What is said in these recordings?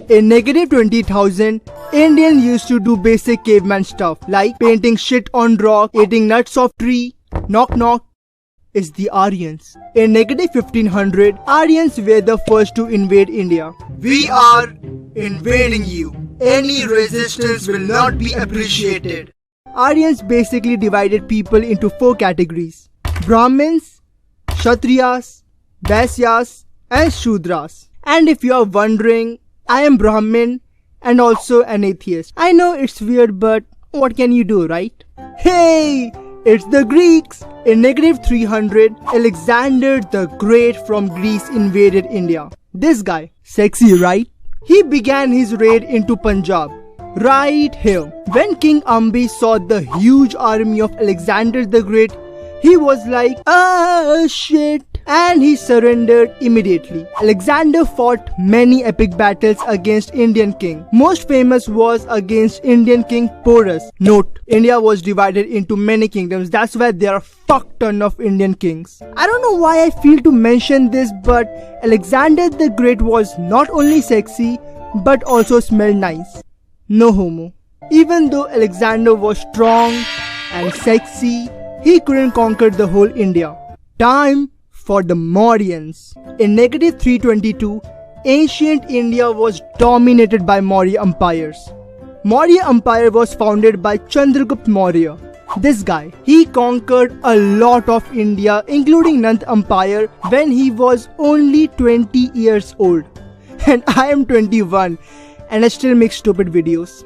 In negative 20,000, Indians used to do basic caveman stuff like painting shit on rock, eating nuts off tree. Knock knock. Is the Aryans. In negative 1500, Aryans were the first to invade India. We are invading you. Any resistance will not be appreciated. Aryans basically divided people into 4 categories: Brahmins, Kshatriyas, Vaisyas and Shudras. And if you are wondering, I am Brahmin and also an atheist. I know it's weird, but what can you do, right? Hey! It's the Greeks! In negative 300, Alexander the Great from Greece invaded India. This guy, sexy right? He began his raid into Punjab, right here. When King Ambi saw the huge army of Alexander the Great, he was like, ah shit, and he surrendered immediately. Alexander fought many epic battles against Indian king. Most famous was against Indian king Porus. Note, India was divided into many kingdoms. That's why there are fuck ton of Indian kings. I don't know why I feel to mention this, but Alexander the Great was not only sexy, but also smelled nice. No homo. Even though Alexander was strong and sexy, he couldn't conquer the whole India. Time for the Mauryans. In negative 322, ancient India was dominated by Maurya empires. Maurya Empire was founded by Chandragupta Maurya. This guy, he conquered a lot of India, including Nand Empire, when he was only 20 years old. And I am 21 and I still make stupid videos.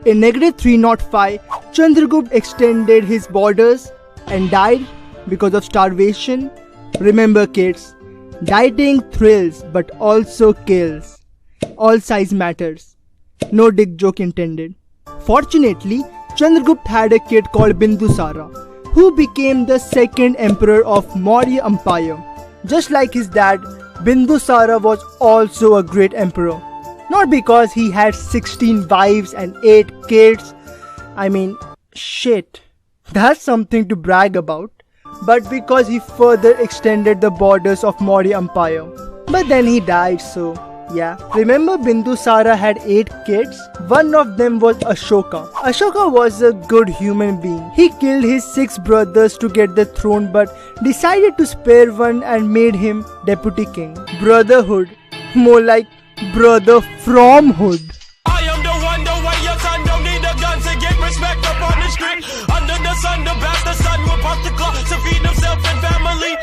In negative 305, Chandragupta extended his borders and died because of starvation. Remember kids, dieting thrills but also kills. All size matters. No dick joke intended. Fortunately, Chandragupta had a kid called Bindusara, who became the second emperor of Maurya Empire. Just like his dad, Bindusara was also a great emperor. Not because he had 16 wives and 8 kids. I mean, shit. That's something to brag about. But because he further extended the borders of Maurya Empire. But then he died, so yeah. Remember Bindusara had 8 kids? One of them was Ashoka. Ashoka was a good human being. He killed his 6 brothers to get the throne but decided to spare one and made him deputy king. Brotherhood. More like brother from hood. I am the one, your son don't need a gun to get respect up on the street. Under the sun, the bastard son will pop the clock to feed himself and family.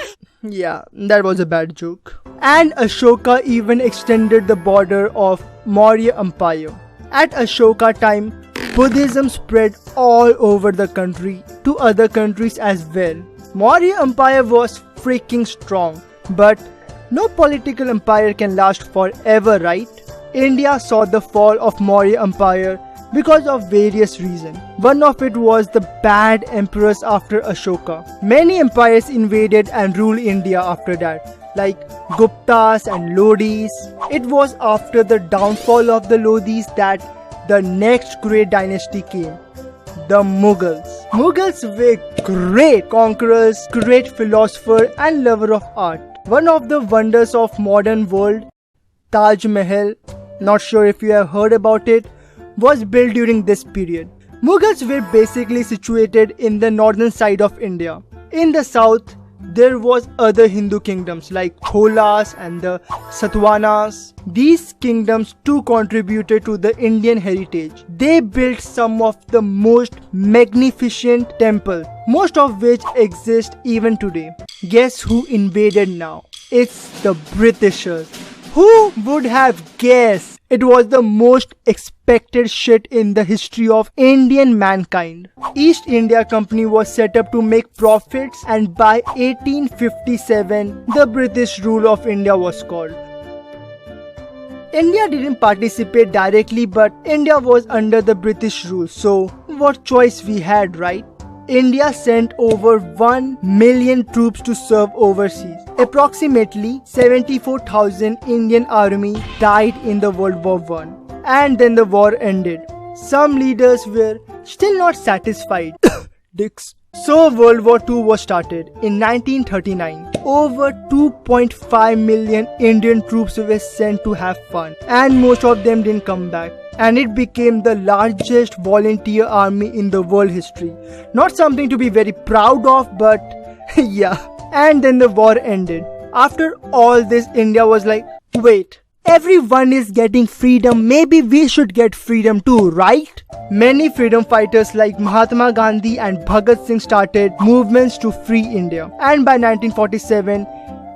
Yeah, that was a bad joke. And Ashoka even extended the border of Maurya Empire. At Ashoka time, Buddhism spread all over the country to other countries as well. Maurya Empire was freaking strong, but no political empire can last forever, right? India saw the fall of Maurya Empire because of various reasons. One of it was the bad emperors after Ashoka. Many empires invaded and ruled India after that, like Guptas and Lodis. It was after the downfall of the Lodis that the next great dynasty came, the Mughals. Mughals were great conquerors, great philosopher and lover of art. One of the wonders of modern world, Taj Mahal, not sure if you have heard about it, was built during this period. Mughals were basically situated in the northern side of India. In the south, there was other Hindu kingdoms like Cholas and the Satavahanas. These kingdoms too contributed to the Indian heritage. They built some of the most magnificent temples, most of which exist even today. Guess who invaded now? It's the Britishers. Who would have guessed? It was the most expected shit in the history of Indian mankind. East India Company was set up to make profits, and by 1857, the British rule of India was called. India didn't participate directly, but India was under the British rule, so what choice we had, right? India sent over 1 million troops to serve overseas. Approximately 74,000 Indian army died in the World War I. And then the war ended. Some leaders were still not satisfied. Dicks. So World War II was started in 1939. over 2.5 million Indian troops were sent to have fun, and most of them didn't come back. And it became the largest volunteer army in the world history. Not something to be very proud of, but yeah. And then the war ended. After all this, India was like, wait, everyone is getting freedom, maybe we should get freedom too, right? Many freedom fighters like Mahatma Gandhi and Bhagat Singh started movements to free India. And by 1947,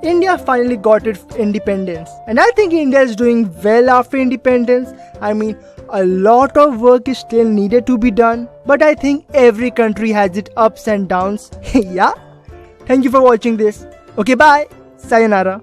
India finally got its independence. And I think India is doing well after independence. I mean, a lot of work is still needed to be done. But I think every country has its ups and downs. Yeah? Thank you for watching this. Okay, bye. Sayonara.